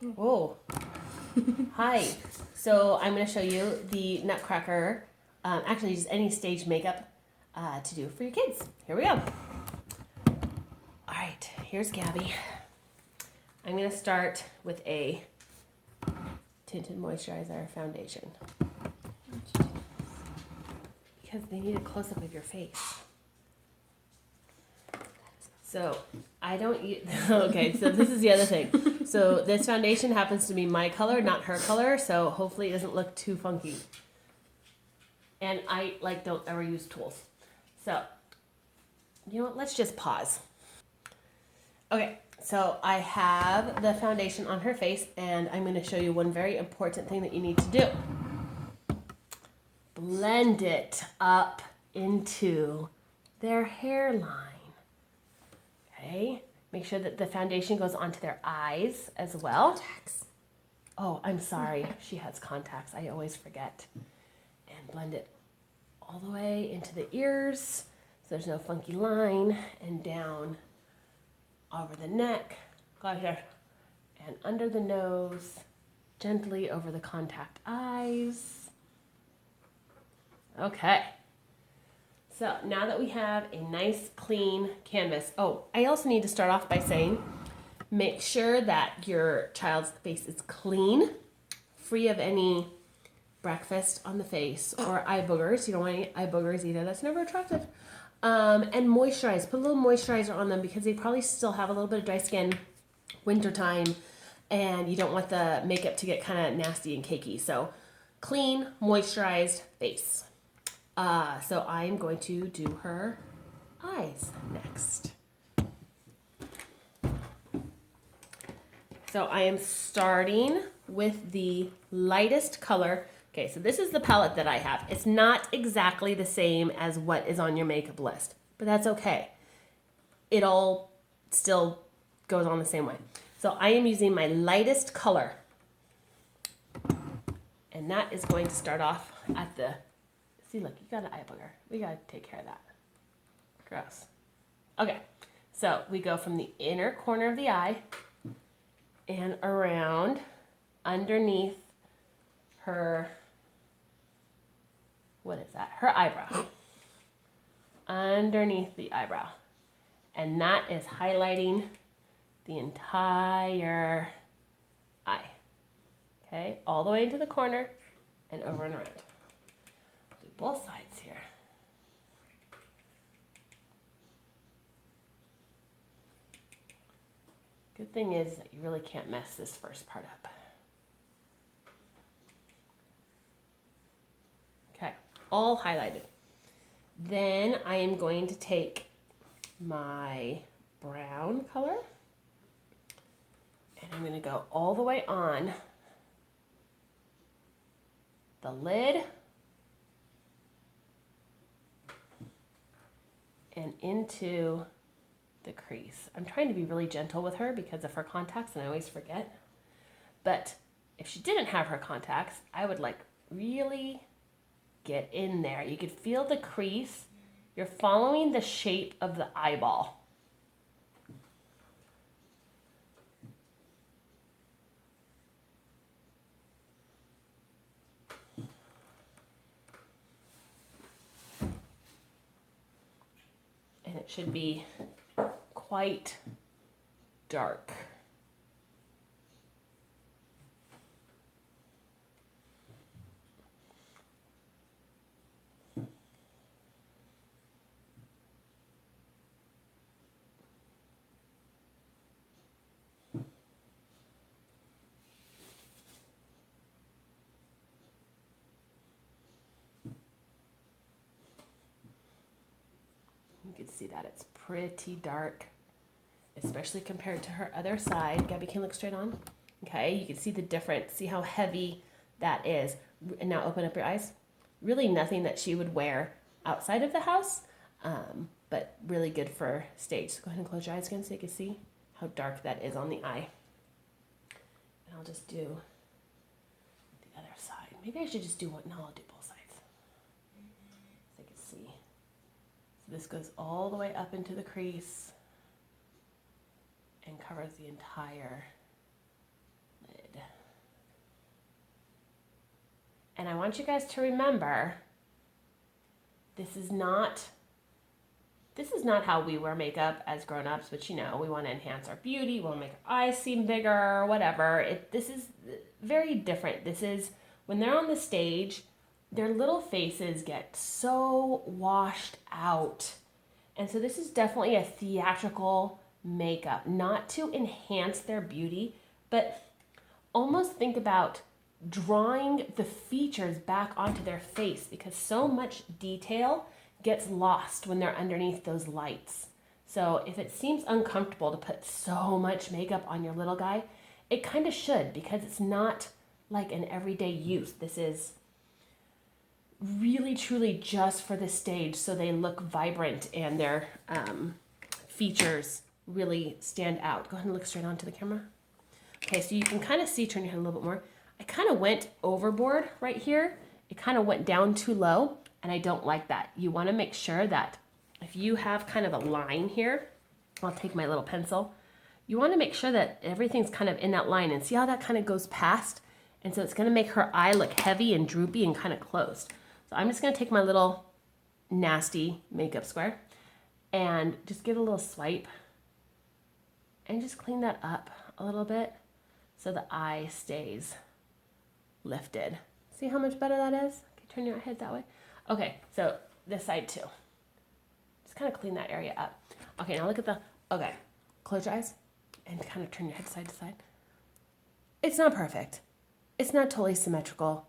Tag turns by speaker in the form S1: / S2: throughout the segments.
S1: Oh, hi. So I'm going to show you the Nutcracker, actually just any stage makeup to do for your kids. Here we go. All right, here's Gabby. I'm going to start with a tinted moisturizer foundation because they need a close-up of your face. So I don't use, okay, so this is the other thing. So this foundation happens to be my color, not her color, so hopefully it doesn't look too funky. And I don't ever use tools. So, you know what, let's just pause. Okay, so I have the foundation on her face and I'm gonna show you one very important thing that you need to do. Blend it up into their hairline. Okay, make sure that the foundation goes onto their eyes as well.
S2: Contacts.
S1: Oh, I'm sorry. She has contacts. I always forget. And blend it all the way into the ears so there's no funky line, and down over the neck, got here, and under the nose, gently over the contact eyes. Okay. So now that we have a nice clean canvas, oh, I also need to start off by saying, make sure that your child's face is clean, free of any breakfast on the face or eye boogers. You don't want any eye boogers either. That's never attractive. And moisturize. Put a little moisturizer on them because they probably still have a little bit of dry skin wintertime, and you don't want the makeup to get kind of nasty and cakey. So clean, moisturized face. So I'm going to do her eyes next. So I am starting with the lightest color. Okay, so this is the palette that I have. It's not exactly the same as what is on your makeup list, but that's okay. It all still goes on the same way. So I am using my lightest color, and that is going to start off at the, see, look, you got an eye booger. We got to take care of that. Gross. Okay, so we go from the inner corner of the eye and around underneath her, what is that? Her eyebrow. Underneath the eyebrow. And that is highlighting the entire eye. Okay, all the way into the corner and over and around. Do both sides here. Good thing is that you really can't mess this first part up. Okay, all highlighted. Then I am going to take my brown color and I'm going to go all the way on the lid and into the crease. I'm trying to be really gentle with her because of her contacts and I always forget. But if she didn't have her contacts, I would really get in there. You could feel the crease. You're following the shape of the eyeball. And it should be quite dark. You can see that it's pretty dark, especially compared to her other side. Gabby, can you look straight on? Okay, you can see the difference. See how heavy that is. And now open up your eyes. Really nothing that she would wear outside of the house, but really good for stage. So go ahead and close your eyes again so you can see how dark that is on the eye. And I'll just do the other side. Maybe I should just do one. No, I'll do both sides so you can see. So this goes all the way up into the crease and covers the entire lid. And I want you guys to remember, this is not how we wear makeup as grown-ups, which, you know, we want to enhance our beauty, we want to make our eyes seem bigger, whatever. This is very different. This is when they're on the stage, their little faces get so washed out. And so this is definitely a theatrical makeup, not to enhance their beauty, but almost think about drawing the features back onto their face, because so much detail gets lost when they're underneath those lights. So if it seems uncomfortable to put so much makeup on your little guy, it kind of should, because it's not like an everyday use. This is really truly just for the stage, so they look vibrant and their features really stand out. Go ahead and look straight onto the camera. Okay, so you can kind of see, turn your head a little bit more. I kind of went overboard right here. It kind of went down too low, and I don't like that. You want to make sure that if you have kind of a line here, I'll take my little pencil. You want to make sure that everything's kind of in that line, and see how that kind of goes past? And so it's going to make her eye look heavy and droopy and kind of closed. So I'm just going to take my little nasty makeup square and just give it a little swipe and just clean that up a little bit so the eye stays lifted. See how much better that is? Okay, turn your head that way. Okay, so this side too. Just kind of clean that area up. Okay, now look at the, okay, close your eyes and kind of turn your head side to side. It's not perfect. It's not totally symmetrical.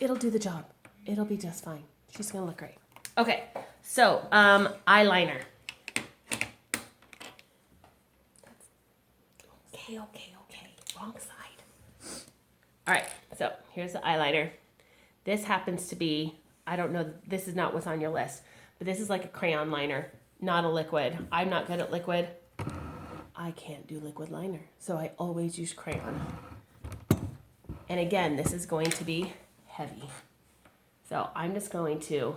S1: It'll do the job. It'll be just fine. She's gonna look great. Okay, so eyeliner. Okay. Wrong side. All right, so here's the eyeliner. This happens to be, I don't know, this is not what's on your list, but this is like a crayon liner, not a liquid. I'm not good at liquid. I can't do liquid liner, so I always use crayon. And again, this is going to be heavy. So I'm just going to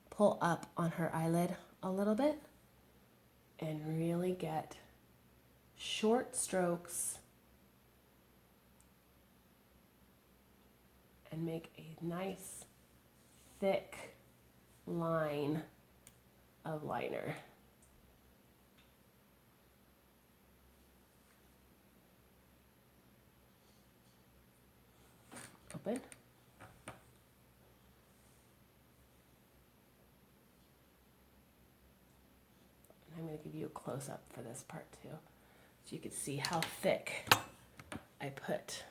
S1: pull up on her eyelid a little bit and really get short strokes and make a nice thick line of liner. Open. And I'm going to give you a close-up for this part too, so you can see how thick I put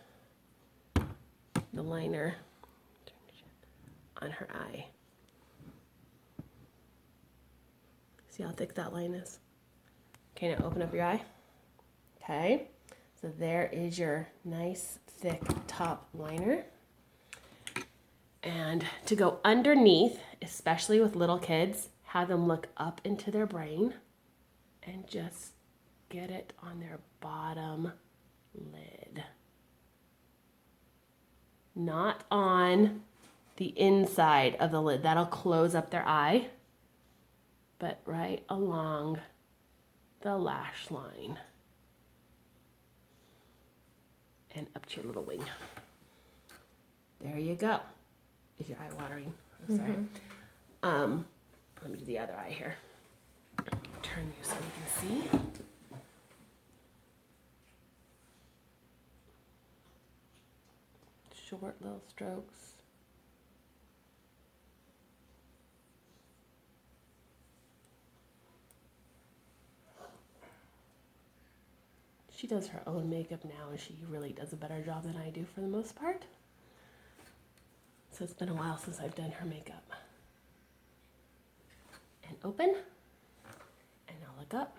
S1: the liner on her eye. See how thick that line is? Okay, now open up your eye. Okay, so there is your nice thick top liner. And to go underneath, especially with little kids, have them look up into their brain and just get it on their bottom lid. Not on the inside of the lid. That'll close up their eye, but right along the lash line and up to your little wing. There you go. Is your eye watering? I'm sorry. Let me do the other eye here. Turn you so you can see. Short little strokes. She does her own makeup now, and she really does a better job than I do for the most part. So it's been a while since I've done her makeup. And open, and now look up.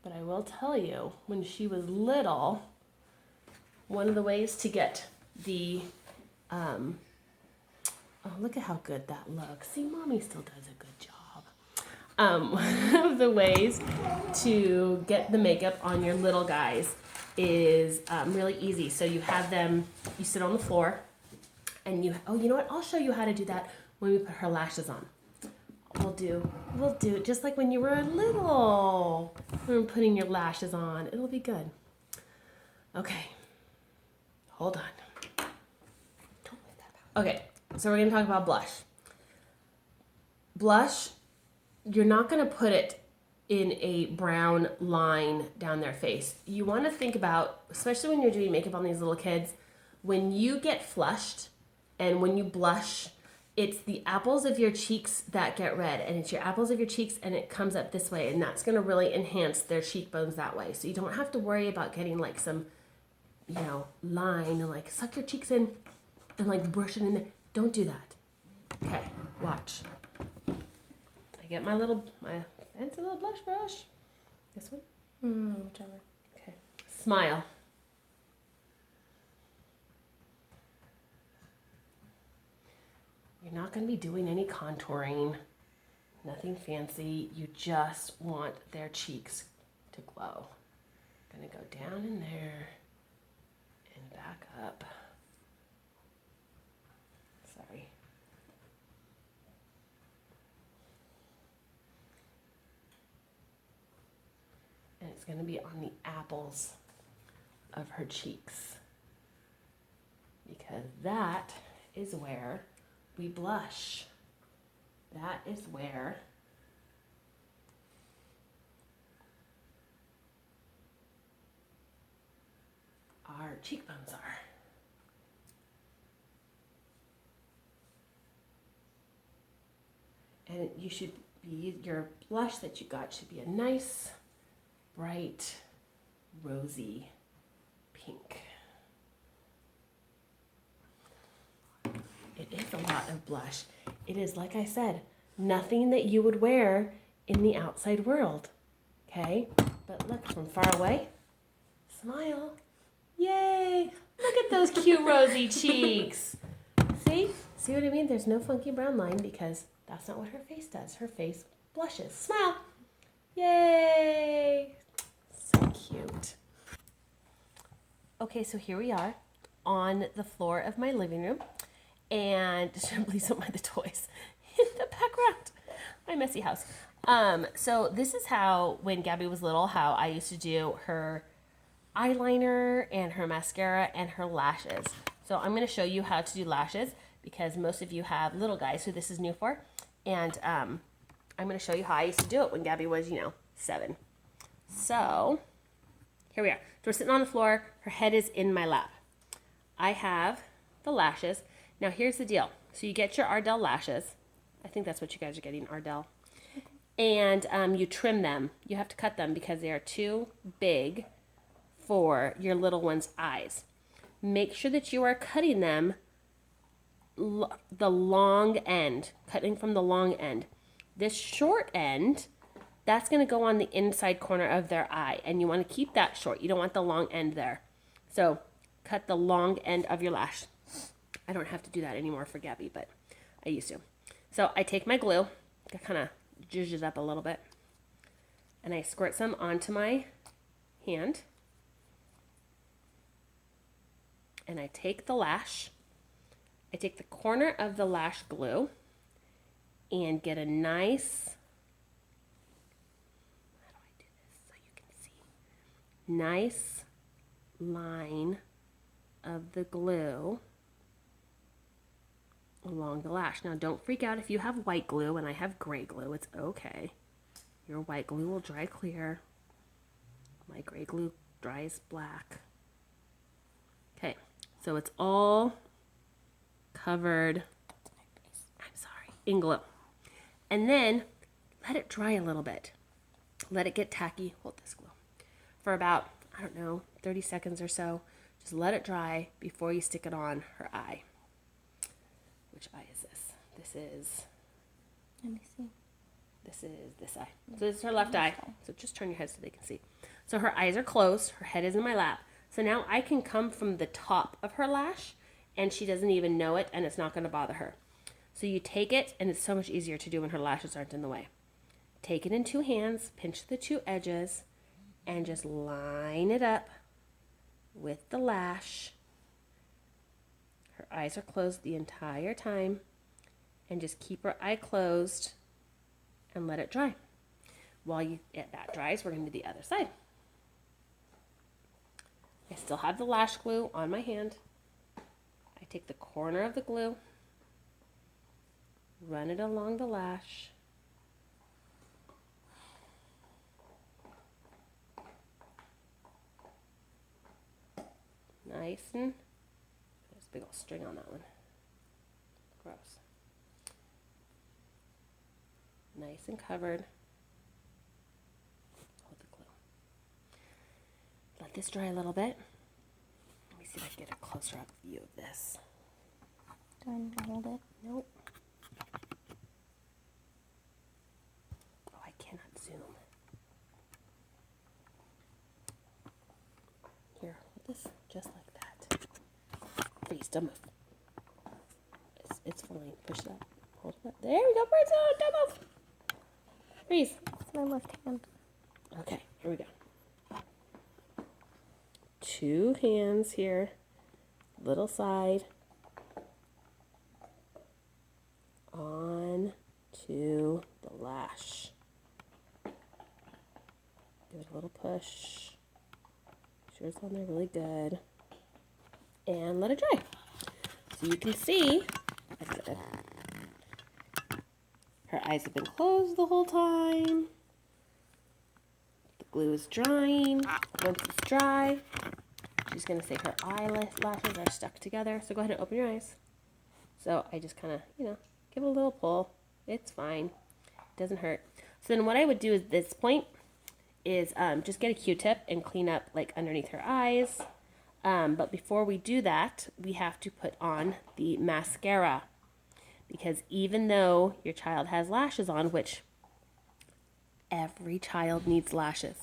S1: But I will tell you, when she was little, one of the ways to get the, oh, look at how good that looks. See, Mommy still does a good job. One of the ways to get the makeup on your little guys is really easy. So you have them, you sit on the floor, and you know what? I'll show you how to do that when we put her lashes on. We'll do it just like when you were little. When we're putting your lashes on. It'll be good. Okay. Hold on. Okay, so we're going to talk about blush. Blush, you're not going to put it in a brown line down their face. You want to think about, especially when you're doing makeup on these little kids, when you get flushed and when you blush, it's the apples of your cheeks that get red, and it's your apples of your cheeks and it comes up this way, and that's going to really enhance their cheekbones that way. So you don't have to worry about getting like some, line and like suck your cheeks in and like brush it in there. Don't do that. Okay, watch. I get my fancy little blush brush. This one?
S2: Whichever.
S1: Okay. Smile. You're not going to be doing any contouring, nothing fancy. You just want their cheeks to glow. Going to go down in there and back up. Sorry. And it's going to be on the apples of her cheeks, because that is where we blush. That is where our cheekbones are. And you should be, your blush that you got should be a nice, bright, rosy pink. It is a lot of blush. It is, like I said, nothing that you would wear in the outside world. Okay? But look, from far away, smile. Yay! Look at those cute rosy cheeks. See? See what I mean? There's no funky brown line because that's not what her face does. Her face blushes. Smile. Yay! So cute. Okay, so here we are on the floor of my living room. And please don't mind the toys in the background. My messy house. So this is how, when Gabby was little, how I used to do her eyeliner and her mascara and her lashes. So I'm going to show you how to do lashes because most of you have little guys who this is new for. And I'm going to show you how I used to do it when Gabby was, 7. So here we are. So we're sitting on the floor. Her head is in my lap. I have the lashes. Now here's the deal. So you get your Ardell lashes. I think that's what you guys are getting, Ardell. And you trim them. You have to cut them because they are too big for your little one's eyes. Make sure that you are cutting them the long end, cutting from the long end. This short end, that's going to go on the inside corner of their eye, and you want to keep that short. You don't want the long end there. So cut the long end of your lash. I don't have to do that anymore for Gabby, but I used to. So I take my glue, I kind of zhuzh it up a little bit, and I squirt some onto my hand. And I take the lash, I take the corner of the lash glue and get a nice, how do I do this so you can see? Nice line of the glue along the lash. Now don't freak out if you have white glue and I have gray glue. It's okay. Your white glue will dry clear. My gray glue dries black. Okay, so it's all covered, I'm sorry, in glue. And then let it dry a little bit. Let it get tacky. Hold this glue. For about, 30 seconds or so. Just let it dry before you stick it on her eye. Which eye is this? This is,
S2: Let me see.
S1: this is this eye. So this is her left eye. So just turn your head so they can see. So her eyes are closed. Her head is in my lap. So now I can come from the top of her lash and she doesn't even know it and it's not going to bother her. So you take it, and it's so much easier to do when her lashes aren't in the way. Take it in 2 hands, pinch the 2 edges, and just line it up with the lash. Her eyes are closed the entire time, and just keep her eye closed and let it dry. While that dries, we're going to do the other side. I still have the lash glue on my hand. I take the corner of the glue, run it along the lash. Nice and, there's a big old string on that one. Gross. Nice and covered. Hold the glue. Let this dry a little bit. Let me see if I can get a closer up view of this.
S2: Do I need to hold it?
S1: Nope. Oh, I cannot zoom. Here, hold this just like that. Freeze, don't move. It's fine. Push it up. Hold it up. There we go, birds. Oh, don't move. Freeze.
S2: It's my left hand.
S1: Okay, here we go. 2 hands here. Little side. On to the lash. Give it a little push. Make sure it's on there really good. And let it dry. So you can see her eyes have been closed the whole time. The glue is drying. Once it's dry, she's going to say her eyelashes are stuck together. So go ahead and open your eyes. So I just kind of, give it a little pull. It's fine. It doesn't hurt. So then what I would do at this point is just get a Q-tip and clean up like underneath her eyes. But before we do that, we have to put on the mascara. Because even though your child has lashes on, which every child needs lashes.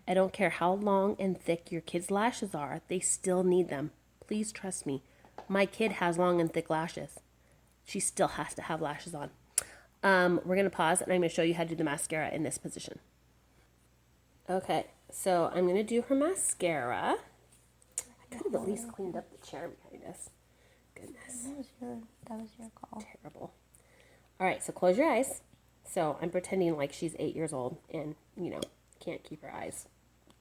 S1: I don't care how long and thick your kid's lashes are, they still need them. Please trust me. My kid has long and thick lashes. She still has to have lashes on. We're going to pause and I'm going to show you how to do the mascara in this position. Okay, so I'm going to do her mascara. I could have at least cleaned up the chair behind us. Goodness.
S2: That was your call.
S1: Terrible. All right, so close your eyes. So I'm pretending like she's 8 years old and, can't keep her eyes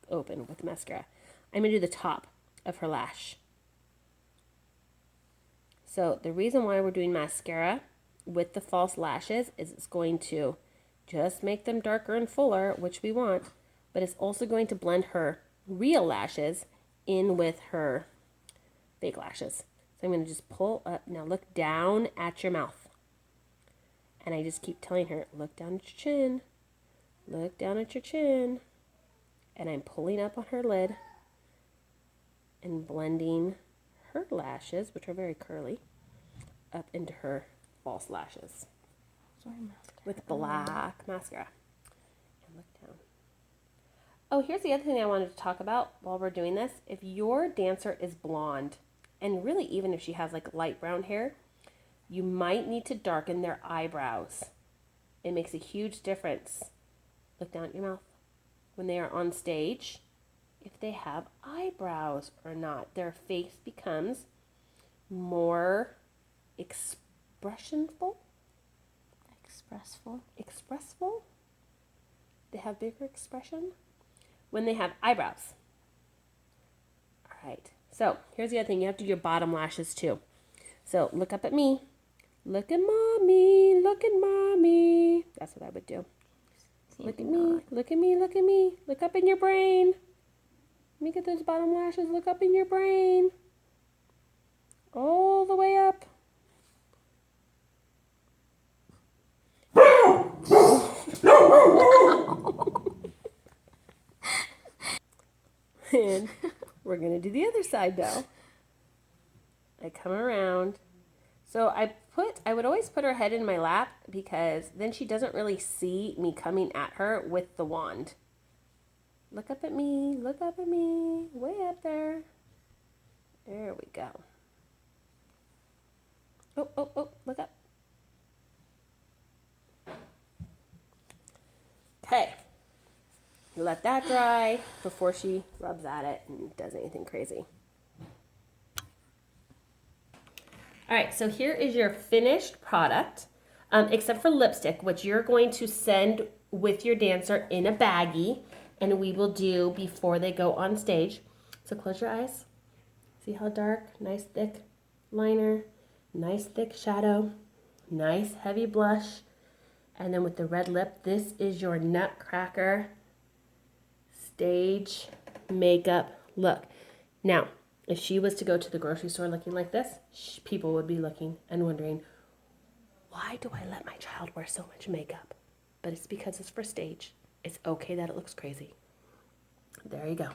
S1: open with the mascara. I'm going to do the top of her lash. So the reason why we're doing mascara with the false lashes is it's going to just make them darker and fuller, which we want, but it's also going to blend her real lashes in with her fake lashes. So I'm going to just pull up. Now look down at your mouth. And I just keep telling her, look down at your chin. Look down at your chin. And I'm pulling up on her lid and blending her lashes, which are very curly, up into her false lashes.
S2: Sorry,
S1: with black mascara. And look down. Oh, here's the other thing I wanted to talk about while we're doing this. If your dancer is blonde, and really even if she has like light brown hair, you might need to darken their eyebrows. It makes a huge difference. Look down at your mouth. When they are on stage, if they have eyebrows or not, their face becomes more expressionful. Expressful. They have bigger expression when they have eyebrows. All right. So here's the other thing. You have to do your bottom lashes too. So look up at me. Look at mommy. Look at mommy. That's what I would do. Look at me. Look at me. Look at me. Look up in your brain. Let me get those bottom lashes. Look up in your brain. All the way up. And we're going to do the other side now. I come around. So I would always put her head in my lap because then she doesn't really see me coming at her with the wand. Look up at me. Look up at me. Way up there. There we go. Oh, look up. Okay. Let that dry before she rubs at it and does anything crazy. All right, so here is your finished product. except for lipstick, which you're going to send with your dancer in a baggie, and we will do before they go on stage. So close your eyes. See how dark? Nice thick liner, nice thick shadow, nice heavy blush, and then with the red lip, this is your Nutcracker stage makeup look. Now, if she was to go to the grocery store looking like this, people would be looking and wondering, why do I let my child wear so much makeup? But it's because it's for stage. It's okay that it looks crazy. There you go.